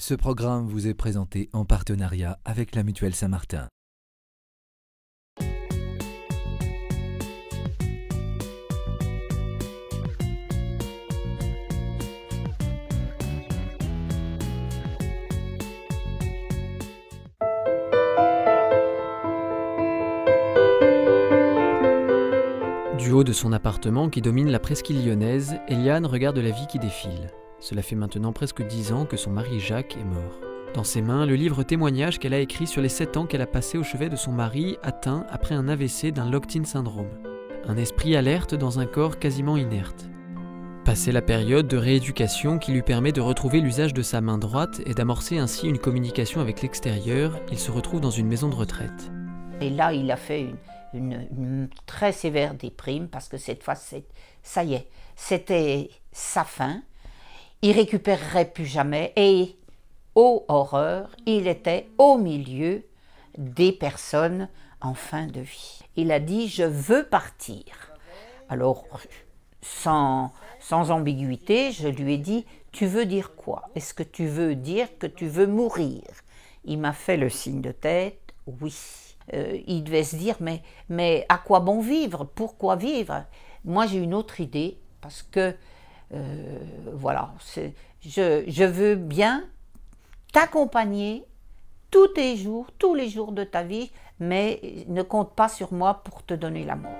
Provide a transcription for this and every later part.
Ce programme vous est présenté en partenariat avec la Mutuelle Saint-Martin. Du haut de son appartement qui domine la presqu'île lyonnaise, Eliane regarde la vie qui défile. Cela fait maintenant presque 10 ans que son mari Jacques est mort. Dans ses mains, le livre témoignage qu'elle a écrit sur les 7 ans qu'elle a passés au chevet de son mari atteint après un AVC d'un locked-in syndrome. Un esprit alerte dans un corps quasiment inerte. Passé la période de rééducation qui lui permet de retrouver l'usage de sa main droite et d'amorcer ainsi une communication avec l'extérieur, il se retrouve dans une maison de retraite. Et là, il a fait une très sévère déprime parce que cette fois, ça y est, c'était sa fin. Il récupérerait plus jamais et, ô horreur, il était au milieu des personnes en fin de vie. Il a dit « je veux partir ». Alors, sans ambiguïté, je lui ai dit « tu veux dire quoi? Est-ce que tu veux dire que tu veux mourir ?» Il m'a fait le signe de tête « oui ». Il devait se dire mais à quoi bon vivre? Pourquoi vivre? Moi j'ai une autre idée parce que voilà, je veux bien t'accompagner tous les jours de ta vie, mais ne compte pas sur moi pour te donner la mort.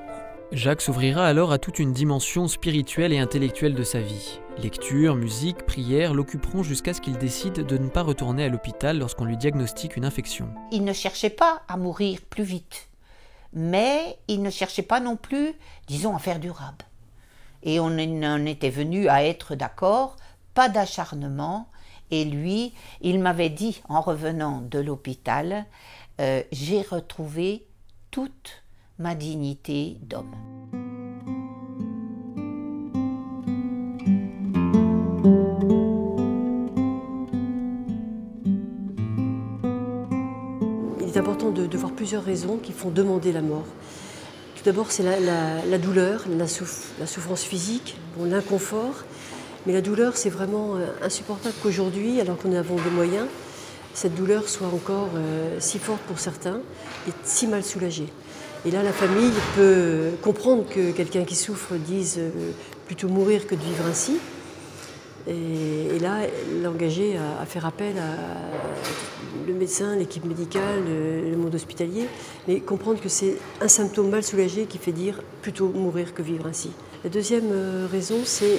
Jacques s'ouvrira alors à toute une dimension spirituelle et intellectuelle de sa vie. Lecture, musique, prière l'occuperont jusqu'à ce qu'il décide de ne pas retourner à l'hôpital lorsqu'on lui diagnostique une infection. Il ne cherchait pas à mourir plus vite, mais il ne cherchait pas non plus, disons, à faire durable. Et on en était venu à être d'accord, pas d'acharnement. Et lui, il m'avait dit, en revenant de l'hôpital, j'ai retrouvé toute ma dignité d'homme. Il est important de voir plusieurs raisons qui font demander la mort. Tout d'abord, c'est la douleur, la souffrance physique, l'inconfort. Mais la douleur, c'est vraiment insupportable qu'aujourd'hui, alors qu'on avons des moyens, cette douleur soit encore si forte pour certains et si mal soulagée. Et là, la famille peut comprendre que quelqu'un qui souffre dise plutôt mourir que de vivre ainsi. Et là, l'engager à faire appel à le médecin, l'équipe médicale, le monde hospitalier, mais comprendre que c'est un symptôme mal soulagé qui fait dire plutôt mourir que vivre ainsi. La deuxième raison, c'est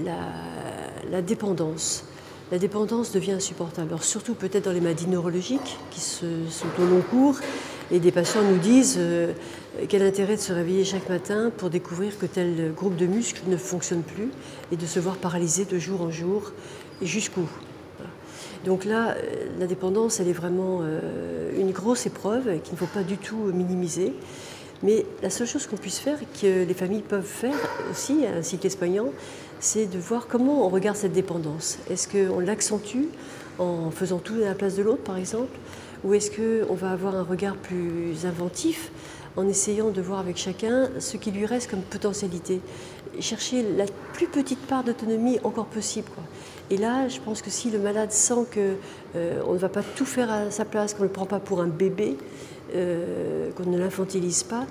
la dépendance. La dépendance devient insupportable. Alors surtout peut-être dans les maladies neurologiques qui sont au long cours. Et des patients nous disent quel intérêt de se réveiller chaque matin pour découvrir que tel groupe de muscles ne fonctionne plus et de se voir paralysé de jour en jour et jusqu'où. Donc là, la dépendance, elle est vraiment une grosse épreuve qu'il ne faut pas du tout minimiser. Mais la seule chose qu'on puisse faire, que les familles peuvent faire aussi, ainsi que les soignants, c'est de voir comment on regarde cette dépendance. Est-ce qu'on l'accentue en faisant tout à la place de l'autre, par exemple? Ou est-ce qu'on va avoir un regard plus inventif en essayant de voir avec chacun ce qui lui reste comme potentialité? Chercher la plus petite part d'autonomie encore possible, quoi. Et là, je pense que si le malade sent qu'on ne va pas tout faire à sa place, qu'on ne le prend pas pour un bébé, qu'on ne l'infantilise pas,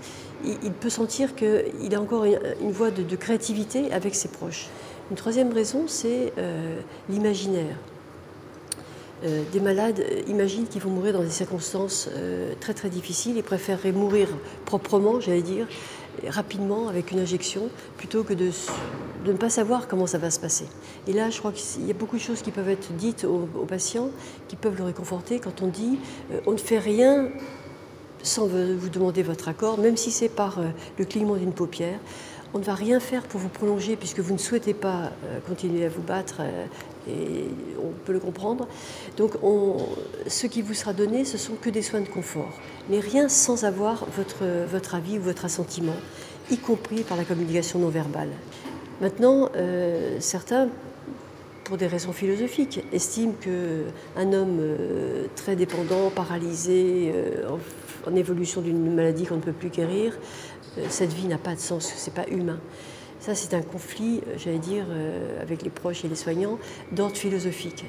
il peut sentir qu'il a encore une voie de créativité avec ses proches. Une troisième raison, c'est l'imaginaire. Des malades imaginent qu'ils vont mourir dans des circonstances très très difficiles et préféreraient mourir proprement, j'allais dire, rapidement avec une injection, plutôt que de ne pas savoir comment ça va se passer. Et là, je crois qu'il y a beaucoup de choses qui peuvent être dites aux patients, qui peuvent le réconforter quand on dit on ne fait rien sans vous demander votre accord, même si c'est par le clignement d'une paupière. On ne va rien faire pour vous prolonger puisque vous ne souhaitez pas continuer à vous battre et on peut le comprendre. Donc ce qui vous sera donné, ce sont que des soins de confort, mais rien sans avoir votre avis ou votre assentiment, y compris par la communication non verbale. Maintenant, certains, pour des raisons philosophiques, estiment qu'un homme très dépendant, paralysé, en évolution d'une maladie qu'on ne peut plus guérir, cette vie n'a pas de sens, ce n'est pas humain. Ça, c'est un conflit, j'allais dire, avec les proches et les soignants, d'ordre philosophique.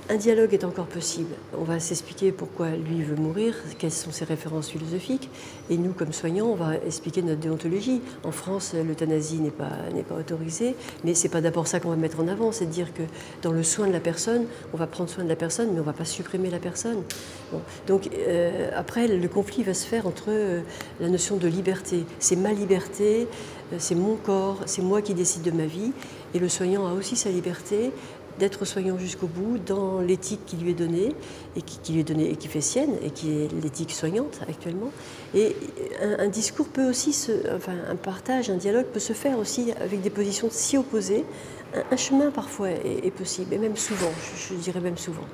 Un dialogue est encore possible. On va s'expliquer pourquoi lui veut mourir, quelles sont ses références philosophiques, et nous, comme soignants, on va expliquer notre déontologie. En France, l'euthanasie n'est pas autorisée, mais ce n'est pas d'abord ça qu'on va mettre en avant, c'est de dire que dans le soin de la personne, on va prendre soin de la personne, mais on ne va pas supprimer la personne. Bon. Donc après, le conflit va se faire entre la notion de liberté. C'est ma liberté, c'est mon corps, c'est moi qui décide de ma vie, et le soignant a aussi sa liberté d'être soignant jusqu'au bout dans l'éthique qui lui est donnée et qui lui est donnée et qui fait sienne et qui est l'éthique soignante actuellement. Et un discours peut aussi, un partage, un dialogue peut se faire aussi avec des positions si opposées. Un chemin parfois est possible et même souvent, je dirais même souvent.